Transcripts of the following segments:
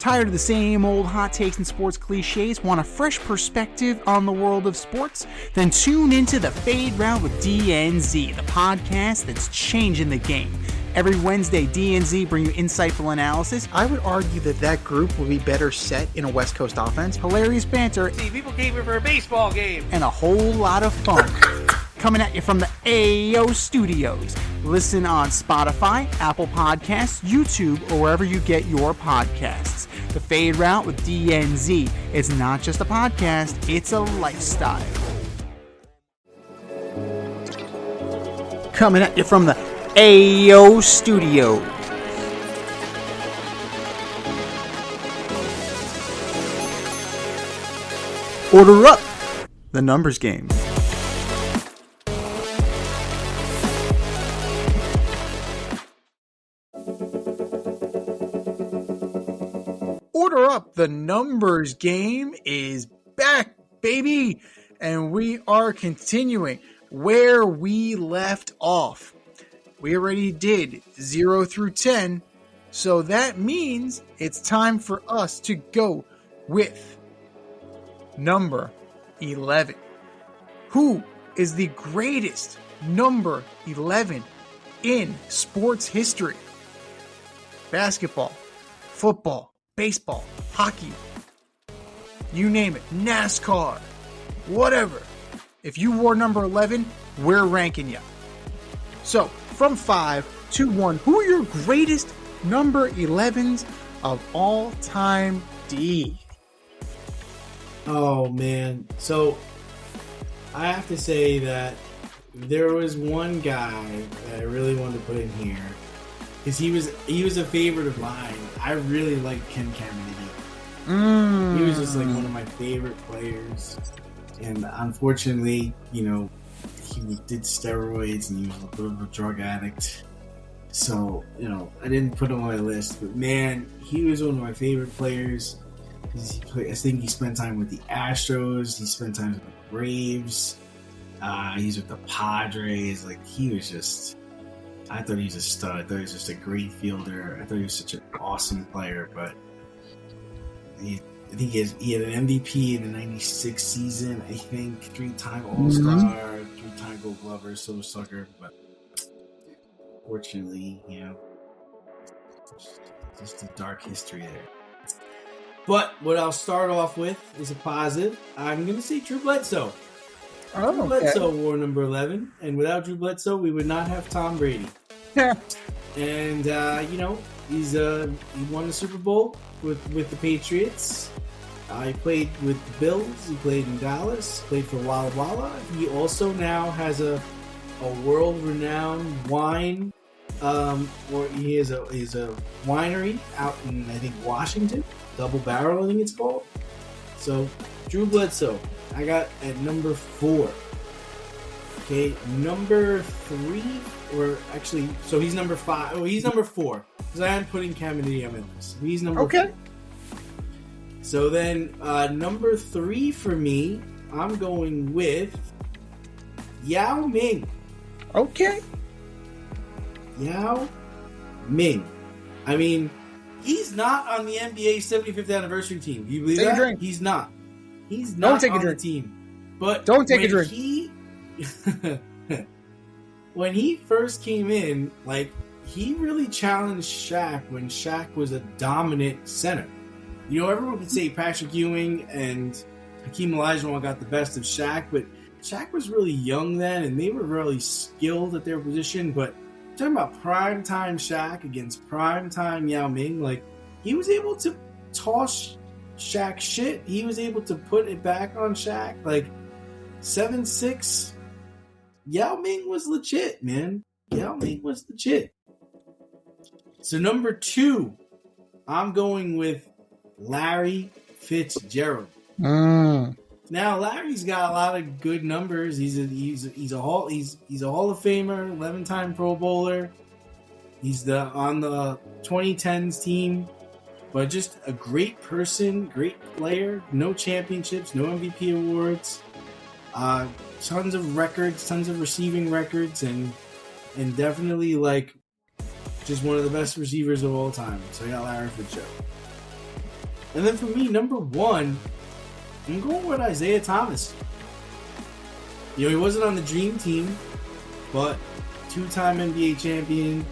Tired of the same old hot takes and sports cliches? Want a fresh perspective on the world of sports? Then tune into the Fade Route with DNZ, the podcast that's changing the game. Every Wednesday, DNZ bring you insightful analysis. I would argue that group would be better set in a West Coast offense. Hilarious banter. See, people came here for a baseball game. And a whole lot of fun. Coming at you from the AO Studios. Listen on Spotify, Apple Podcasts, YouTube, or wherever you get your podcasts. The Fade Route with DNZ. It's not just a podcast, it's a lifestyle. Coming at you from the AO Studio. Order up the numbers game. Order up the numbers game is back, baby, and we are continuing where we left off. We already did 0 through 10, so that means it's time for us to go with number 11. Who is the greatest number 11 in sports history? Basketball, football, baseball, hockey, you name it, NASCAR, whatever. If you wore number 11, we're ranking you. So, from 5 to 1, who are your greatest number 11s of all time, D? Oh, man. So, I have to say that there was one guy that I really wanted to put in here. Because he was a favorite of mine. I really liked Ken Caminiti. He was just like one of my favorite players. And unfortunately, he did steroids and he was a bit of a drug addict. So, I didn't put him on my list. But man, he was one of my favorite players. I think he spent time with the Astros. He spent time with the Braves. He's with the Padres. Like, he was just... I thought he was a stud. I thought he was just a great fielder. I thought he was such an awesome player. But I think he had an MVP in the 96 season. I think 3-time All-Star, 3-time Gold Glover, Silver Slugger. But fortunately, just a dark history there. But what I'll start off with is a positive. I'm going to say Drew Bledsoe. Drew Bledsoe wore number 11, and without Drew Bledsoe, we would not have Tom Brady. And he won the Super Bowl with the Patriots. He played with the Bills. He played in Dallas. Played for Walla Walla. He also now has a world-renowned wine, or he is a winery out in, I think, Washington. Double Barrel, I think it's called. So Drew Bledsoe, I got at number 4. Okay, number 3, or actually, so he's number 5. Oh, he's number 4. Because I am putting Caminiti on this. He's number 4. So then, number 3 for me, I'm going with Yao Ming. Okay. Yao Ming. I mean, he's not on the NBA 75th anniversary team. Do you believe that? Drink. He's not. He's not on the team. But don't take a drink. When he first came in, he really challenged Shaq when Shaq was a dominant center. Everyone could say Patrick Ewing and Hakeem Olajuwon got the best of Shaq, but Shaq was really young then, and they were really skilled at their position. But talking about primetime Shaq against primetime Yao Ming, he was able to toss Shaq shit. He was able to put it back on Shaq. 7'6". Yao Ming was legit, man. Yao Ming was legit. So number 2, I'm going with Larry Fitzgerald. Now Larry's got a lot of good numbers. He's a Hall of Famer, 11-time Pro Bowler. He's on the 2010s team, but just a great person, great player. No championships, no MVP awards. Tons of records, tons of receiving records, and definitely just one of the best receivers of all time. So I got Larry Fitzgerald. And then for me, number 1, I'm going with Isaiah Thomas. You know, he wasn't on the dream team, but 2-time NBA champion,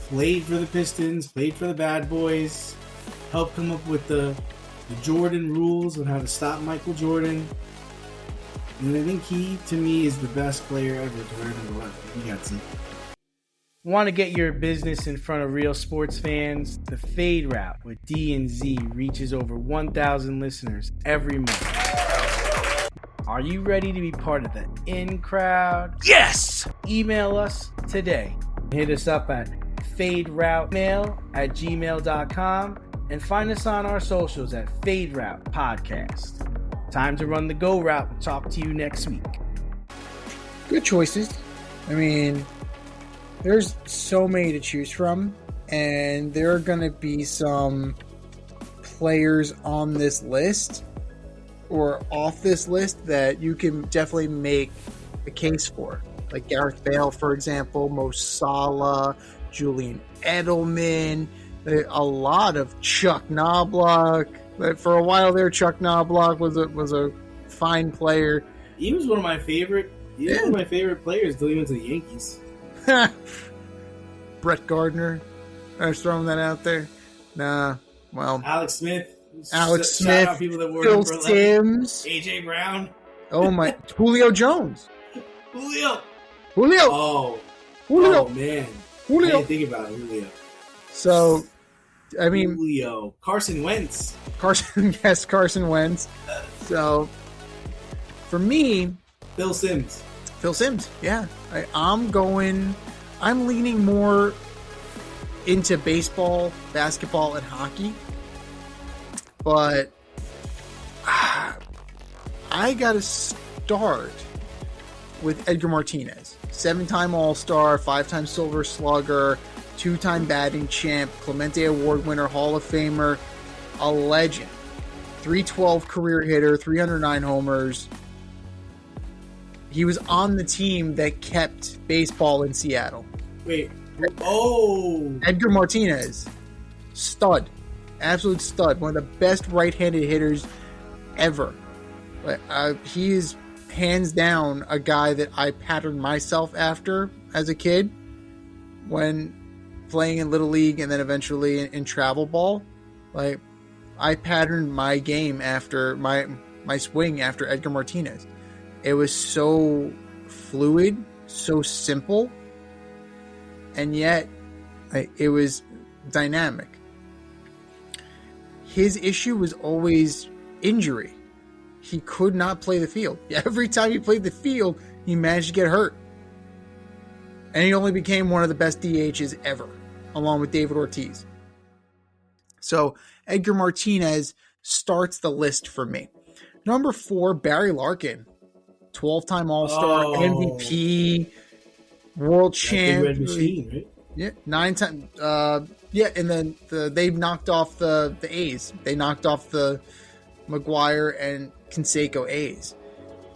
played for the Pistons, played for the Bad Boys, helped come up with the Jordan rules on how to stop Michael Jordan. And I think he, to me, is the best player ever to wear number 11. You got to. Want to get your business in front of real sports fans? The Fade Route with D&Z reaches over 1,000 listeners every@month. Are you ready to be part of the in crowd? Yes! Email us today. Hit us up at faderoutemail@gmail.com and find us on our socials at Fade Route Podcast. Time to run the go route and talk to you next week. Good choices. I mean, there's so many to choose from, and there are going to be some players on this list or off this list that you can definitely make a case for. Like Gareth Bale, for example, Mo Salah, Julian Edelman, a lot of Chuck Knobloch. For a while there, Chuck Knobloch was a fine player. He was one of my favorite. One of my favorite players until he went to the Yankees. Brett Gardner. I was throwing that out there. Nah, well, Alex Smith, Smith, people that wore Phil number 11. Simms, AJ Brown. Oh my, Julio Jones. Julio. Oh Man. Julio. I didn't think about it, Julio. So, I mean, Julio. Carson Wentz. Carson Wentz. So, for me, Phil Simms. Yeah. I'm leaning more into baseball, basketball, and hockey. But I got to start with Edgar Martinez. 7-time All-Star, 5-time Silver Slugger, 2-time batting champ, Clemente Award winner, Hall of Famer, a legend. 312 career hitter, 309 homers. He was on the team that kept baseball in Seattle. Wait. Oh. Edgar Martinez. Stud. Absolute stud. One of the best right-handed hitters ever. He is hands down a guy that I patterned myself after as a kid when playing in Little League and then eventually in travel ball. Like, I patterned my game after my swing after Edgar Martinez. It was so fluid, so simple, and yet it was dynamic. His issue was always injury. He could not play the field. Every time he played the field, he managed to get hurt. And he only became one of the best DHs ever, along with David Ortiz. So Edgar Martinez starts the list for me. Number 4, Barry Larkin. 12-time All-Star, MVP, world champ. Red Machine, right? Yeah, 9-time. And then they knocked off the A's. They knocked off the McGuire and Canseco A's.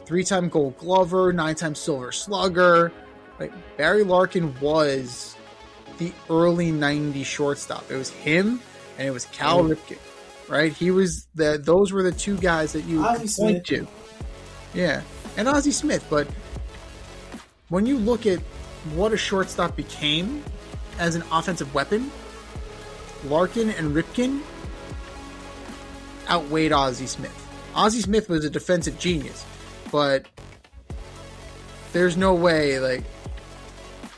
3-time Gold Glover, 9-time Silver Slugger. Barry Larkin was the early 90s shortstop. It was him and it was Cal Ripken, right? He was those were the two guys that you could point to. Yeah, and Ozzie Smith. But when you look at what a shortstop became as an offensive weapon, Larkin and Ripken outweighed Ozzie Smith. Ozzie Smith was a defensive genius, but there's no way,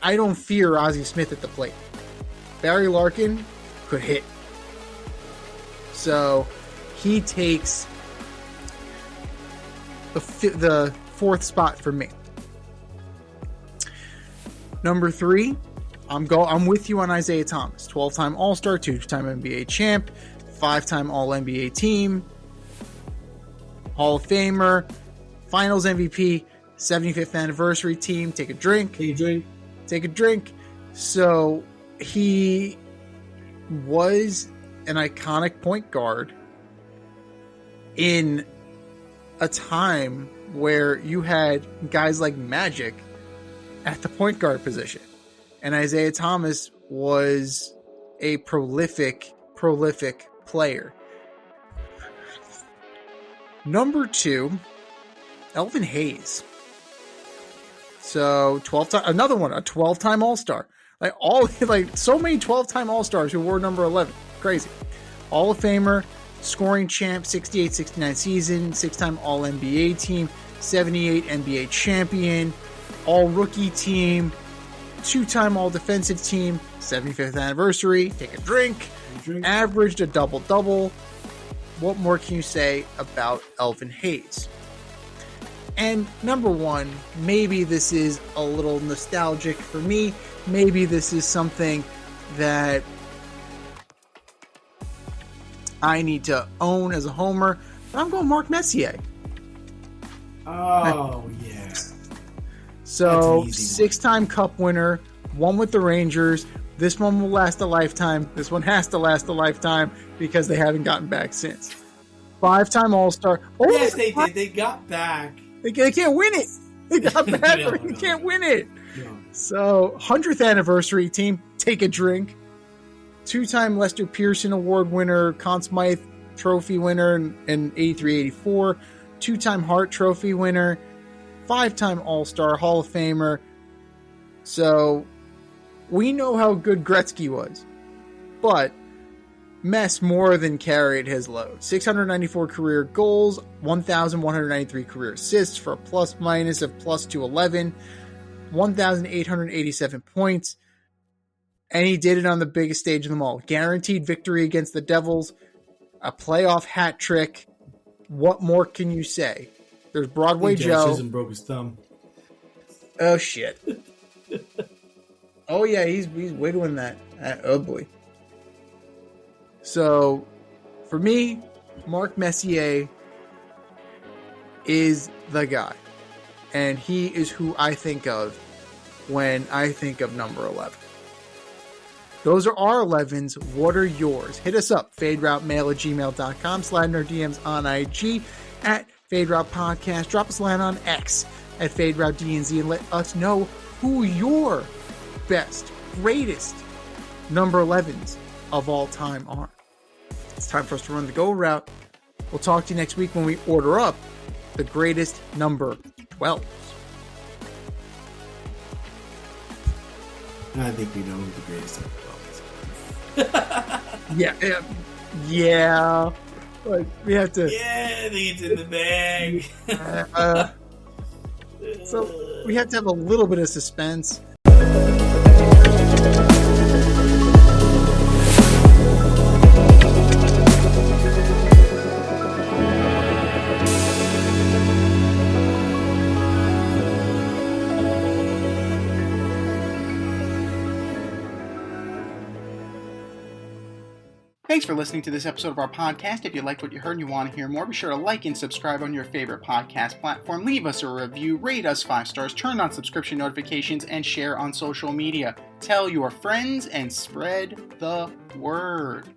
I don't fear Ozzie Smith at the plate. Barry Larkin could hit. So he takes the 4th spot for me. Number 3, I'm with you on Isaiah Thomas. 12-time All-Star, 2-time NBA champ, 5-time All-NBA team, Hall of Famer, Finals MVP, 75th anniversary team. Take a drink. So he was an iconic point guard in a time where you had guys like Magic at the point guard position. And Isaiah Thomas was a prolific player. Number 2, Elvin Hayes. So 12-time, another one, a 12-time All-Star. So many 12-time All-Stars who wore number 11. Crazy. Hall of Famer, scoring champ, 68-69 season, 6-time All-NBA team, 78 NBA champion, All-Rookie team, 2-time All-Defensive team, 75th anniversary, take a drink, averaged a double-double. What more can you say about Elvin Hayes? And number 1, maybe this is a little nostalgic for me. Maybe this is something that I need to own as a homer. But I'm going Mark Messier. Oh, yeah. So, 6-time Cup winner, one with the Rangers. This one will last a lifetime. This one has to last a lifetime because they haven't gotten back since. 5-time All-Star. Oh, yes, they did. They got back. They can't win it. They got back, but they can't win it. No. So, 100th anniversary team, take a drink. 2-time Lester Pearson Award winner, Conn Smythe Trophy winner in 83-84. 2-time Hart Trophy winner. 5-time All-Star, Hall of Famer. So, we know how good Gretzky was. But Mess more than carried his load. 694 career goals, 1,193 career assists for a plus-minus of plus 211, 1,887 points, and he did it on the biggest stage of them all. Guaranteed victory against the Devils, a playoff hat trick. What more can you say? There's Broadway Joe. Chisholm broke his thumb. Oh, shit. Oh, yeah, he's wiggling that. Oh, boy. So, for me, Mark Messier is the guy. And he is who I think of when I think of number 11. Those are our 11s. What are yours? Hit us up, faderoutemail@gmail.com. Slide in our DMs on IG at FadeRoute Podcast. Drop us a line on X at FadeRouteDNZ and let us know who your best, greatest number 11s of all time are. It's time for us to run the go route. We'll talk to you next week when we order up the greatest number 12s. I think we know who the greatest number 12 is. Yeah. But we have to. Yeah, I think it's in the bag. So we have to have a little bit of suspense. Thanks for listening to this episode of our podcast. If you liked what you heard and you want to hear more, be sure to like and subscribe on your favorite podcast platform. Leave us a review, rate us 5 stars, turn on subscription notifications, and share on social media. Tell your friends and spread the word.